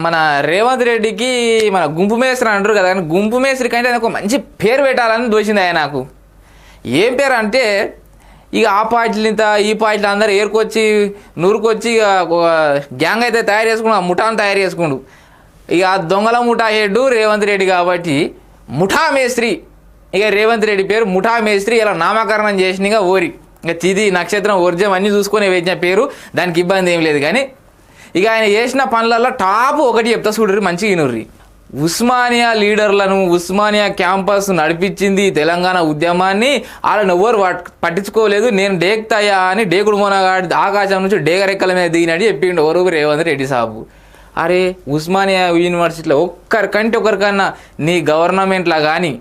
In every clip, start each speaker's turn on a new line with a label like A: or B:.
A: మన రేవంత్ రెడ్డికి మన గుంపు మేస్త్రి అంటారు కదా, కానీ గుంపు మేస్త్రి కంటే ఒక మంచి పేరు పెట్టాలని దోచింది ఆయన. నాకు ఏం పేరు అంటే, ఇక ఆ పార్టీలు ఇంత ఈ పార్టీలు అందరూ ఏరుకొచ్చి నూరుకొచ్చి ఇక గ్యాంగ్ అయితే తయారు చేసుకున్నాడు, ముఠాను తయారు చేసుకుండు. ఇక ఆ దొంగల ముఠా హెడ్ రేవంత్ రెడ్డి కాబట్టి ముఠా మేస్త్రి. ఇక రేవంత్ రెడ్డి పేరు ముఠా మేస్త్రి. ఇలా నామకరణం చేసిన ఇక ఓరి ఇక తిది నక్షత్రం వర్జం అన్నీ చూసుకొని వేసిన పేరు, దానికి ఇబ్బంది ఏం లేదు. కానీ ఇక ఆయన చేసిన పనులలో టాప్ ఒకటి చెప్తా చూడరు, మంచిగా వినుర్రి. ఉస్మానియా లీడర్లను, ఉస్మానియా క్యాంపస్ నడిపించింది తెలంగాణ ఉద్యమాన్ని, వాళ్ళని ఎవరు పట్టించుకోలేదు. నేను డేక్తాయా అని డేకుడు మొనగాడి ఆకాశం నుంచి డేగరెక్కల మీద దిగినట్టు చెప్పిండు ఎవరు, రేవంత్ రెడ్డి సాబు. అరే ఉస్మానియా యూనివర్సిటీలో ఒక్కరికంటే ఒకరికన్నా నీ గవర్నమెంట్లో కానీ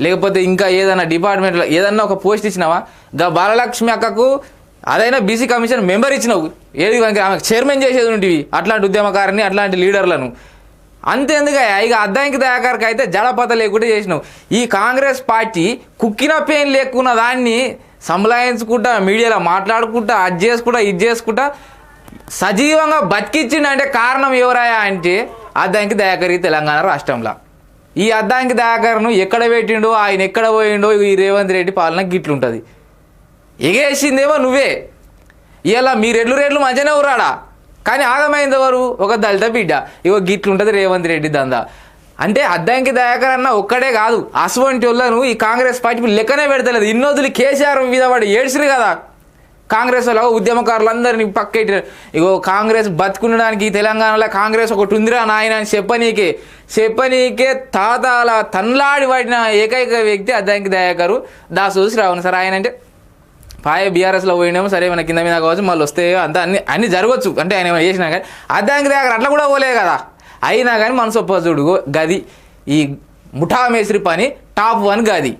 A: లేకపోతే ఇంకా ఏదైనా డిపార్ట్మెంట్లో ఏదన్నా ఒక పోస్ట్ ఇచ్చినావా? గా బాలలక్ష్మి అక్కకు అదైనా బీసీ కమిషన్ మెంబర్ ఇచ్చినావు, ఏది ఆమెకు చైర్మన్ చేసేది ఉంటివి. అట్లాంటి ఉద్యమకారిని, అట్లాంటి లీడర్లను అంతేందుకు ఇక అద్దానికి దయాకర్కి అయితే జడపత లేకుండా చేసినావు. ఈ కాంగ్రెస్ పార్టీ కుక్కిన పెయిన్ లేకున్న దాన్ని సంబలాయించుకుంటా, మీడియాలో మాట్లాడుకుంటా, అది చేసుకుంటా ఇది చేసుకుంటా సజీవంగా బతికిచ్చిండంటే కారణం ఎవరాయా అంటే అద్దానికి దయాకర్ తెలంగాణ రాష్ట్రంలో. ఈ అద్దానికి దయాకర్ను ఎక్కడ పెట్టిండో, ఆయన ఎక్కడ పోయిండో ఈ రేవంత్ రెడ్డి పాలన గిట్లుంటుంది. ఎగేసిందేమో నువ్వే. ఇలా మీ రెడ్లు మంచిగానే ఊరాడా, కానీ ఆగమైంది ఎవరు? ఒక దళిత బిడ్డ. ఇగో గిట్లుంటుంది రేవంత్ రెడ్డి దందా. అంటే అద్దానికి దయాకర్ అన్న ఒక్కడే కాదు, అటువంటి వాళ్ళను ఈ కాంగ్రెస్ పార్టీ లెక్కనే పెడతలేదు. ఇన్నోదులు కేసీఆర్ మీద వాడు ఏడ్చిరు కదా, కాంగ్రెస్ వాళ్ళు ఉద్యమకారులందరినీ పక్కెట్టారు. ఇగో కాంగ్రెస్ బతుకుండడానికి తెలంగాణలో కాంగ్రెస్ ఒకటి ఉందిరా నాయన అని చెప్పనీకే తాతాల తన్లాడి పడిన ఏకైక వ్యక్తి అద్దానికి దయాకరు దాసు శ్రావణ్ సార్. ఆయన అంటే పాయ బీఆర్ఎస్లో పోయినాము, సరే మన కింద మీద కావచ్చు, మళ్ళీ వస్తే అంతా అన్ని జరగవచ్చు అంటే ఆయన ఏమైనా చేసినా కానీ అద్దానికి దయాకర్ అట్లా కూడా పోలేదు కదా. అయినా కానీ మనసు ఒప్పజుడు గది ఈ ముఠా మేస్త్రి పని టాప్ 1 గది.